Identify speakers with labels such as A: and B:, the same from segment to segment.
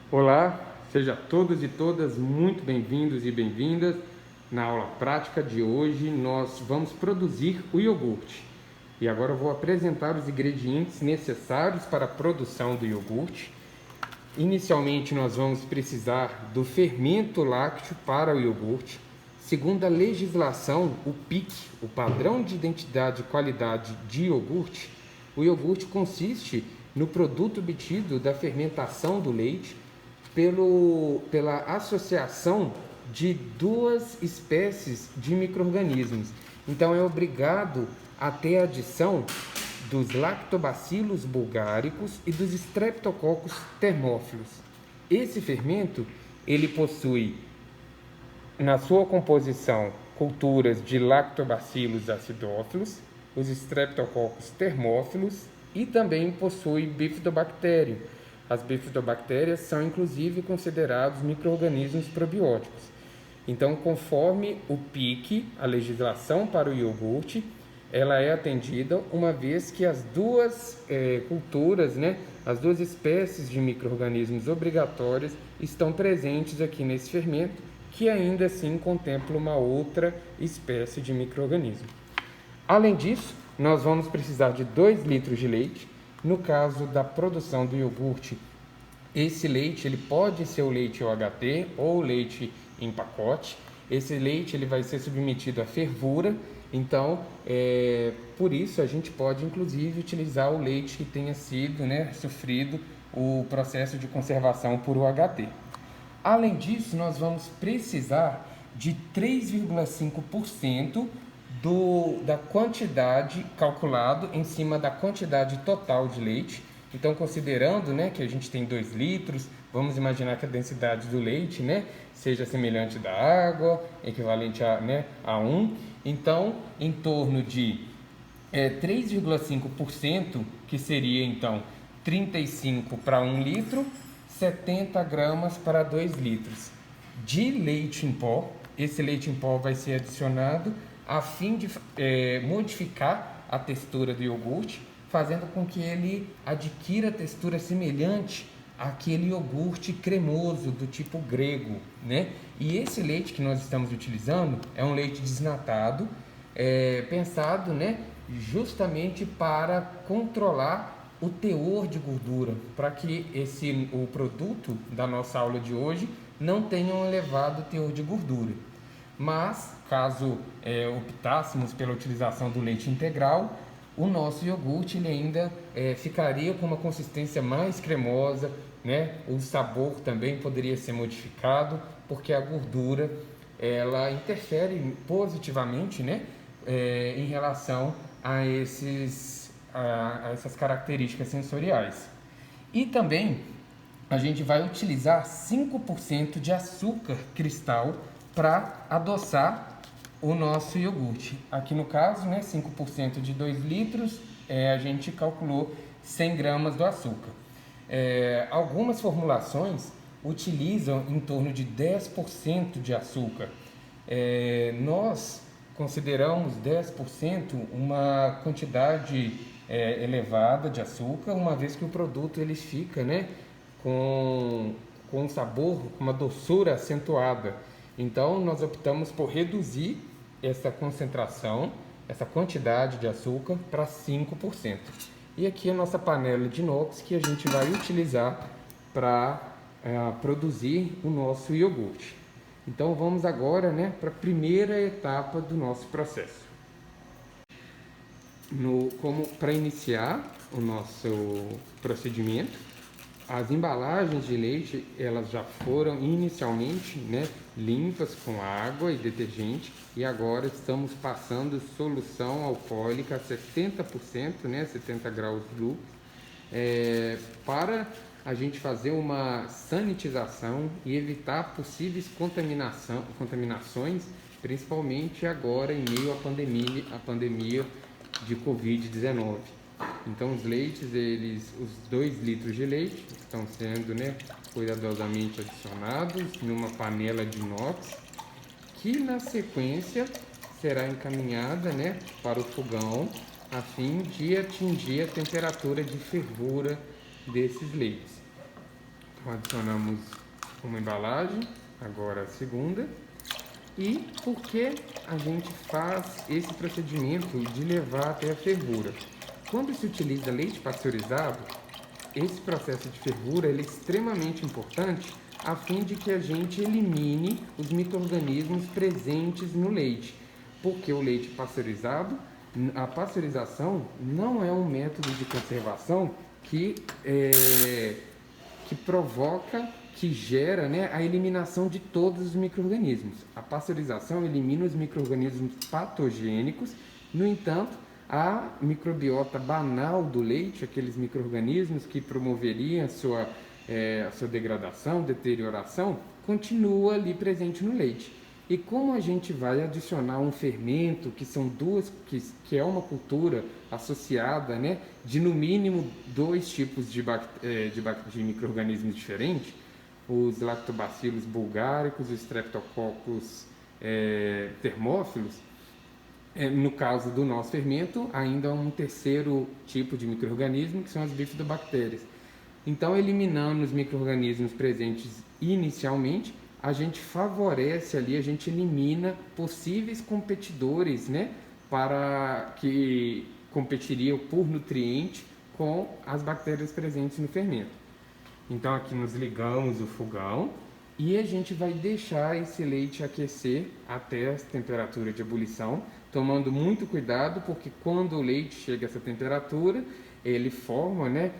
A: Olá, sejam todos e todas muito bem-vindos e bem-vindas. Na aula prática de hoje, nós vamos produzir o iogurte. E agora eu vou apresentar os ingredientes necessários para a produção do iogurte. Inicialmente, nós vamos precisar do fermento lácteo para o iogurte. Segundo a legislação, o PIC, o Padrão de Identidade e Qualidade de Iogurte, o iogurte consiste no produto obtido da fermentação do leite pela associação de duas espécies de micro-organismos. Então é obrigado a ter a adição dos lactobacilos bulgáricos e dos streptococcus thermophilus. Esse fermento, ele possui na sua composição culturas de lactobacilos acidófilos, os streptococcus thermophilus e também possui bifidobactério. As bifidobactérias são inclusive considerados micro-organismos probióticos. Então, conforme o PIC, a legislação para o iogurte, ela é atendida uma vez que as duas culturas, as duas espécies de micro-organismos obrigatórias estão presentes aqui nesse fermento, que ainda assim contempla uma outra espécie de micro-organismo. Além disso, nós vamos precisar de 2 litros de leite. No caso da produção do iogurte, esse leite ele pode ser o leite OHT ou leite em pacote. Esse leite ele vai ser submetido à fervura, então por isso a gente pode inclusive utilizar o leite que tenha sido sofrido o processo de conservação por UHT. Além disso, nós vamos precisar de 3,5% da quantidade calculado em cima da quantidade total de leite. Então, considerando que a gente tem 2 litros, vamos imaginar que a densidade do leite seja semelhante da água, equivalente a 1. Então, em torno de 3,5%, que seria então 35 para 1 litro, 70 gramas para 2 litros de leite em pó. Esse leite em pó vai ser adicionado a fim de modificar a textura do iogurte, fazendo com que ele adquira textura semelhante àquele iogurte cremoso do tipo grego, E esse leite que nós estamos utilizando é um leite desnatado, pensado, justamente para controlar o teor de gordura, para que o produto da nossa aula de hoje não tenha um elevado teor de gordura. Mas, caso optássemos pela utilização do leite integral, o nosso iogurte ele ainda ficaria com uma consistência mais cremosa, O sabor também poderia ser modificado, porque a gordura ela interfere positivamente, em relação a essas características sensoriais. E também a gente vai utilizar 5% de açúcar cristal para adoçar o nosso iogurte. Aqui no caso, 5% de 2 litros, a gente calculou 100 gramas do açúcar. Algumas formulações utilizam em torno de 10% de açúcar. Nós consideramos 10% uma quantidade elevada de açúcar, uma vez que o produto ele fica com um sabor, uma doçura acentuada. Então, nós optamos por reduzir essa concentração, essa quantidade de açúcar para 5%. E aqui a nossa panela de inox que a gente vai utilizar para produzir o nosso iogurte. Então, vamos agora para a primeira etapa do nosso processo. Para iniciar o nosso procedimento, as embalagens de leite elas já foram inicialmente limpas com água e detergente, e agora estamos passando solução alcoólica a 70%, 70 graus Lux, para a gente fazer uma sanitização e evitar possíveis contaminações, principalmente agora em meio à pandemia de Covid-19. Então os leites, os 2 litros de leite estão sendo cuidadosamente adicionados numa panela de inox, que na sequência será encaminhada para o fogão a fim de atingir a temperatura de fervura desses leites. Então, adicionamos uma embalagem, agora a segunda. E por que a gente faz esse procedimento de levar até a fervura? Quando se utiliza leite pasteurizado, esse processo de fervura ele é extremamente importante a fim de que a gente elimine os micro-organismos presentes no leite. Porque o leite pasteurizado, a pasteurização não é um método de conservação que provoca, que gera, né, a eliminação de todos os micro-organismos. A pasteurização elimina os micro-organismos patogênicos, no entanto, a microbiota banal do leite, aqueles micro-organismos que promoveriam a sua degradação, deterioração, continua ali presente no leite. E como a gente vai adicionar um fermento, que é uma cultura associada, né, de no mínimo dois tipos de micro-organismos diferentes, os lactobacilos bulgáricos e os streptococcus termófilos, no caso do nosso fermento, ainda há um terceiro tipo de micro-organismo, que são as bifidobactérias. Então, eliminando os micro-organismos presentes inicialmente, a gente favorece ali, a gente elimina possíveis competidores, né, para que competiriam por nutriente com as bactérias presentes no fermento. Então, aqui nós ligamos o fogão e a gente vai deixar esse leite aquecer até a temperatura de ebulição, tomando muito cuidado, porque quando o leite chega a essa temperatura, ele forma, né,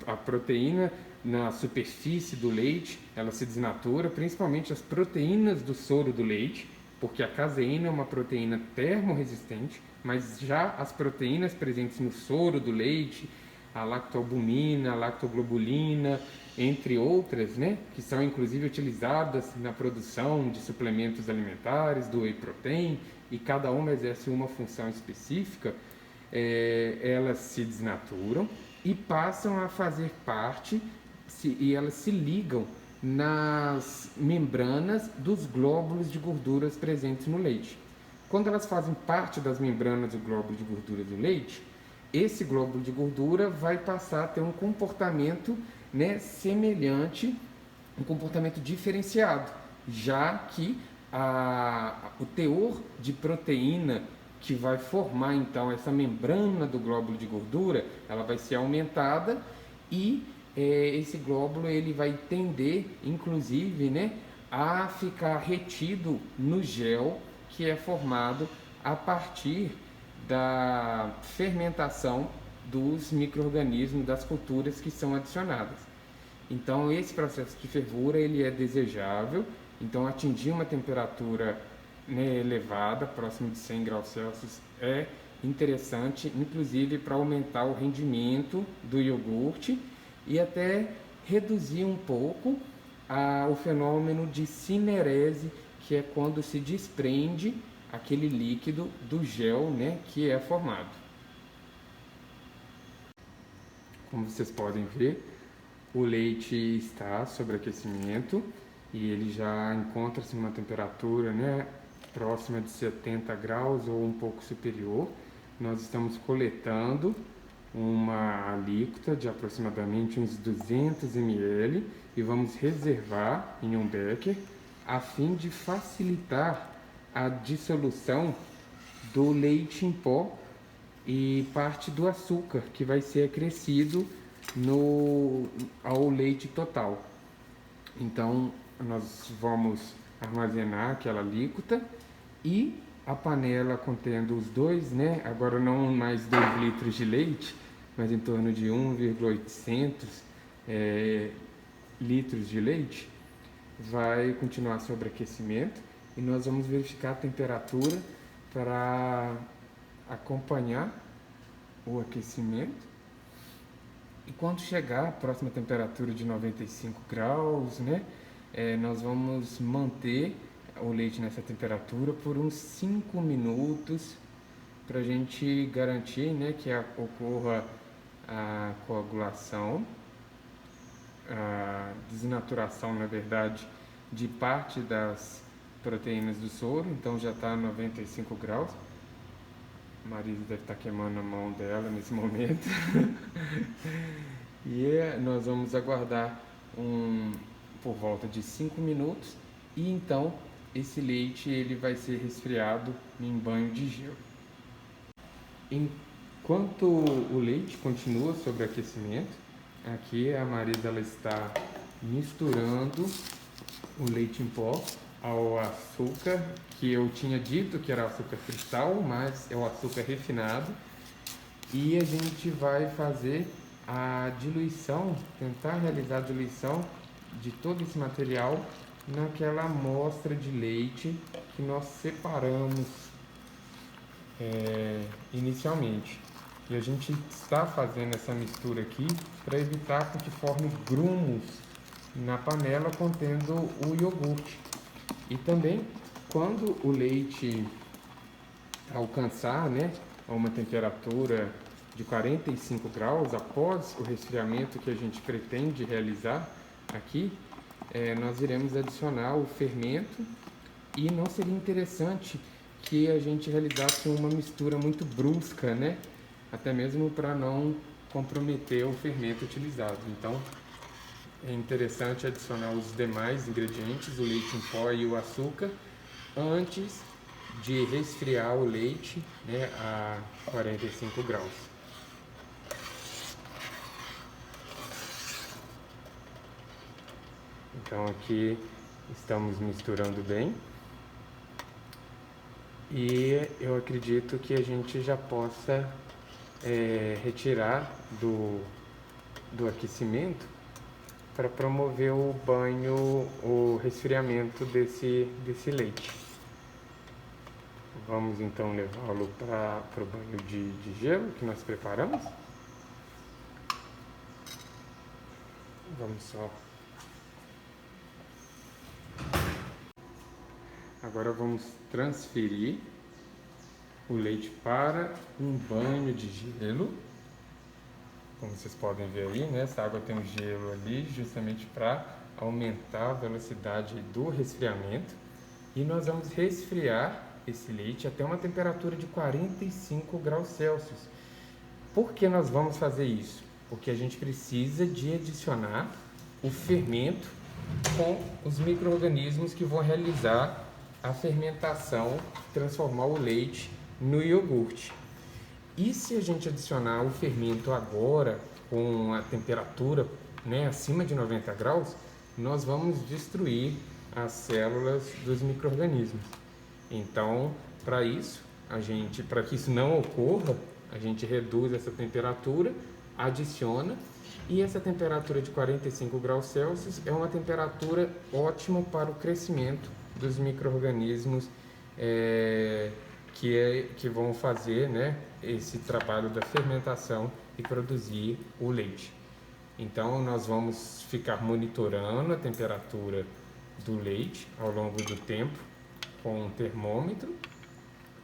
A: a proteína na superfície do leite, ela se desnatura, principalmente as proteínas do soro do leite, porque a caseína é uma proteína termorresistente, mas já as proteínas presentes no soro do leite, a lactoalbumina, a lactoglobulina, entre outras, né, que são inclusive utilizadas na produção de suplementos alimentares, do whey protein, e cada uma exerce uma função específica, elas se desnaturam e passam a fazer parte, e elas se ligam nas membranas dos glóbulos de gorduras presentes no leite. Quando elas fazem parte das membranas do glóbulo de gordura do leite, esse glóbulo de gordura vai passar a ter um comportamento, né, semelhante, um comportamento diferenciado, já que o teor de proteína que vai formar então essa membrana do glóbulo de gordura, ela vai ser aumentada e esse glóbulo ele vai tender, inclusive, né, a ficar retido no gel que é formado a partir da fermentação dos micro-organismos das culturas que são adicionadas. Então, esse processo de fervura ele é desejável. Então, atingir uma temperatura, né, elevada, próximo de 100 graus Celsius, é interessante, inclusive para aumentar o rendimento do iogurte e até reduzir um pouco o fenômeno de cinerese, que é quando se desprende aquele líquido do gel, né, que é formado. Como vocês podem ver, o leite está sob aquecimento e ele já encontra-se em uma temperatura, né, próxima de 70 graus ou um pouco superior. Nós estamos coletando uma alíquota de aproximadamente uns 200 ml e vamos reservar em um becker a fim de facilitar a dissolução do leite em pó e parte do açúcar que vai ser acrescido ao leite total. Então, nós vamos armazenar aquela alíquota e a panela contendo os dois, né? Agora não mais 2 litros de leite, mas em torno de 1,800 litros de leite, vai continuar sob aquecimento e nós vamos verificar a temperatura para acompanhar o aquecimento. E quando chegar a próxima temperatura de 95 graus, né, nós vamos manter o leite nessa temperatura por uns 5 minutos para a gente garantir, né, que ocorra a coagulação, a desnaturação, na verdade, de parte das proteínas do soro. Então já está a 95 graus. A Marisa deve estar queimando a mão dela nesse momento. E nós vamos aguardar por volta de 5 minutos e então esse leite ele vai ser resfriado em banho de gelo. Enquanto o leite continua sob aquecimento, aqui a Marisa ela está misturando o leite em pó ao açúcar, que eu tinha dito que era açúcar cristal, mas é o açúcar refinado. E a gente vai fazer a diluição, tentar realizar a diluição de todo esse material naquela amostra de leite que nós separamos inicialmente. E a gente está fazendo essa mistura aqui para evitar que forme grumos na panela contendo o iogurte. E também, quando o leite alcançar, né, a uma temperatura de 45 graus, após o resfriamento que a gente pretende realizar aqui, nós iremos adicionar o fermento e não seria interessante que a gente realizasse uma mistura muito brusca, né? Até mesmo para não comprometer o fermento utilizado. Então, é interessante adicionar os demais ingredientes, o leite em pó e o açúcar, antes de resfriar o leite, né, a 45 graus. Então aqui estamos misturando bem e eu acredito que a gente já possa retirar do aquecimento para promover o banho, o resfriamento desse leite. Vamos então levá-lo para o banho de gelo que nós preparamos. Vamos só. Agora vamos transferir o leite para um banho de gelo. Como vocês podem ver aí, né? Essa água tem um gelo ali justamente para aumentar a velocidade do resfriamento. E nós vamos resfriar esse leite até uma temperatura de 45 graus Celsius. Por que nós vamos fazer isso? Porque a gente precisa de adicionar o fermento com os micro-organismos que vão realizar a fermentação, transformar o leite no iogurte. E se a gente adicionar o fermento agora com a temperatura, né, acima de 90 graus, nós vamos destruir as células dos micro-organismos. Então, para que isso não ocorra, a gente reduz essa temperatura, adiciona, e essa temperatura de 45 graus Celsius é uma temperatura ótima para o crescimento dos micro-organismos que vão fazer, né, esse trabalho da fermentação e produzir o leite. Então, nós vamos ficar monitorando a temperatura do leite ao longo do tempo com um termômetro.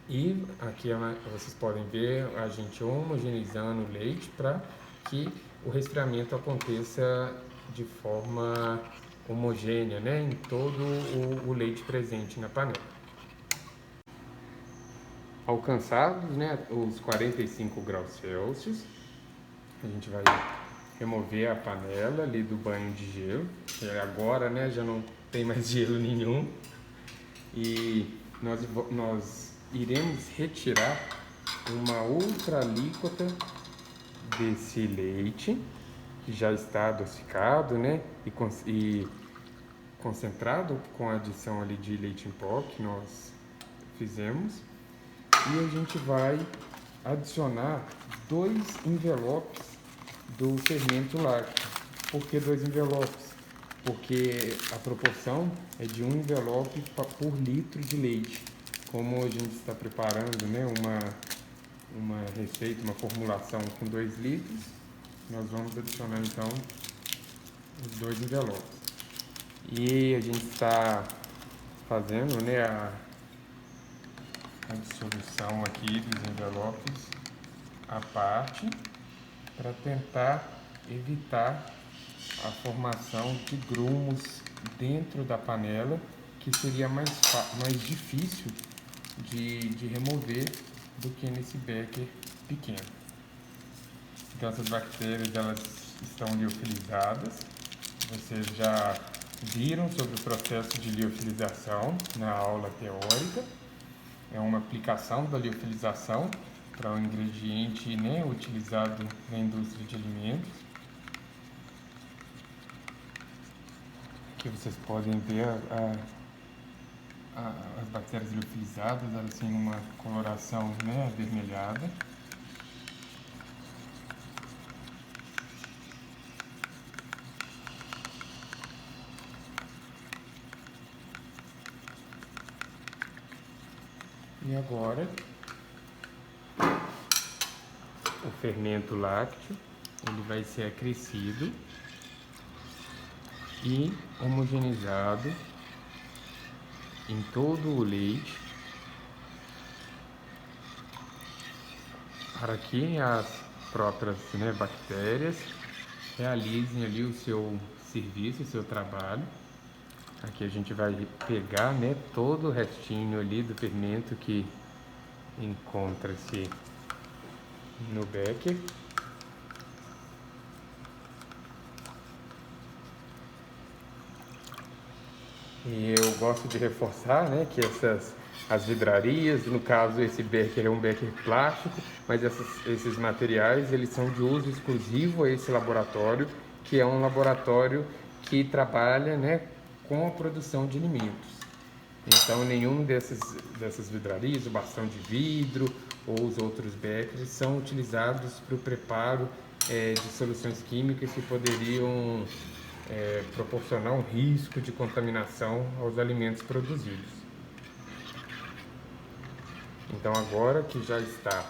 A: E aqui vocês podem ver a gente homogeneizando o leite para que o resfriamento aconteça de forma homogênea, né, em todo o leite presente na panela. Alcançados, né, os 45 graus Celsius, a gente vai remover a panela ali do banho de gelo, que agora, né, já não tem mais gelo nenhum, e nós iremos retirar uma outra alíquota desse leite que já está adocicado, né, e concentrado com a adição ali de leite em pó que nós fizemos. E a gente vai adicionar 2 envelopes do fermento lácteo. Por que 2 envelopes? Porque a proporção é de 1 envelope por litro de leite. Como a gente está preparando, né, uma receita, uma formulação com 2 litros, nós vamos adicionar então os 2 envelopes. E a gente está fazendo, né, a dissolução aqui dos envelopes à parte para tentar evitar a formação de grumos dentro da panela, que seria mais difícil de remover do que nesse becker pequeno. Então essas bactérias elas estão liofilizadas Vocês já viram sobre o processo de liofilização na aula teórica. É uma aplicação da liofilização para um ingrediente, né, utilizado na indústria de alimentos. Aqui vocês podem ver as bactérias liofilizadas, elas têm uma coloração, né, avermelhada. E agora, o fermento lácteo, ele vai ser acrescido e homogeneizado em todo o leite, para que as próprias, né, bactérias realizem ali o seu serviço, o seu trabalho. Aqui a gente vai pegar, né, todo o restinho ali do fermento que encontra-se no becker. E eu gosto de reforçar, né, que as vidrarias, no caso esse becker é um becker plástico, mas esses materiais eles são de uso exclusivo a esse laboratório, que é um laboratório que trabalha, né, com a produção de alimentos. Então nenhum dessas vidrarias, o bastão de vidro ou os outros beckers são utilizados para o preparo de soluções químicas que poderiam proporcionar um risco de contaminação aos alimentos produzidos. Então agora que já está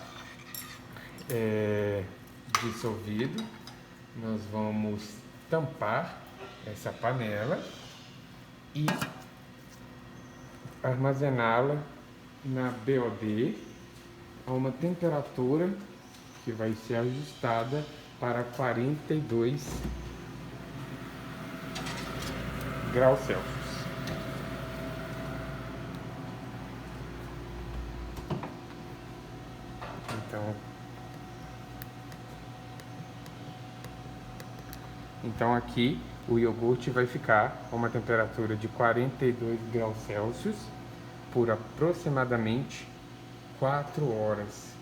A: dissolvido, nós vamos tampar essa panela e armazená-la na BOD a uma temperatura que vai ser ajustada para 42 graus Celsius. Então aqui o iogurte vai ficar a uma temperatura de 42 graus Celsius por aproximadamente 4 horas,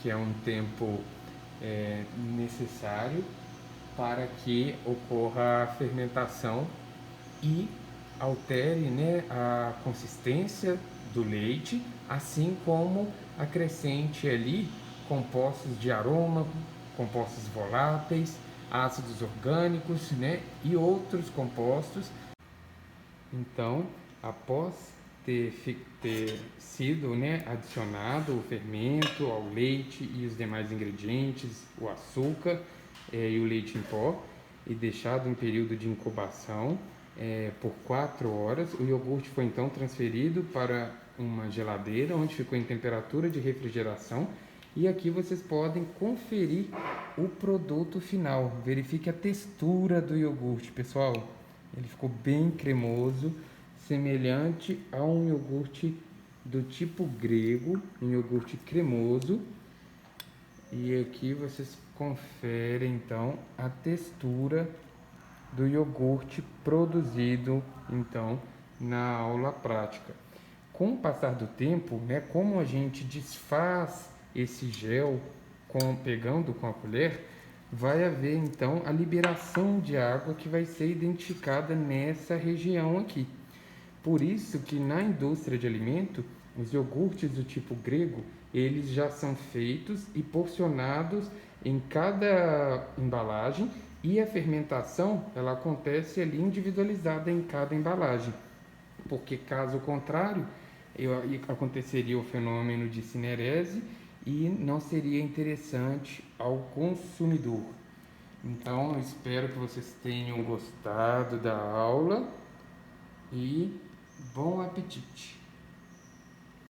A: que é um tempo necessário para que ocorra a fermentação e altere, né, a consistência do leite, assim como acrescente ali compostos de aroma, compostos voláteis, ácidos orgânicos, né, e outros compostos. Então, após ter sido, né, adicionado o fermento ao leite e os demais ingredientes, o açúcar e o leite em pó, e deixado em período de incubação por 4 horas, o iogurte foi então transferido para uma geladeira, onde ficou em temperatura de refrigeração. E aqui vocês podem conferir o produto final. Verifique a textura do iogurte, pessoal. Ele ficou bem cremoso, semelhante a um iogurte do tipo grego, um iogurte cremoso. E aqui vocês conferem então a textura do iogurte produzido então na aula prática. Com o passar do tempo, né, como a gente desfaz esse gel pegando com a colher, vai haver então a liberação de água que vai ser identificada nessa região aqui. Por isso que na indústria de alimento, os iogurtes do tipo grego, eles já são feitos e porcionados em cada embalagem, e a fermentação ela acontece ali individualizada em cada embalagem, porque caso contrário aconteceria o fenômeno de cinerese e não seria interessante ao consumidor. Então, eu espero que vocês tenham gostado da aula e bom apetite!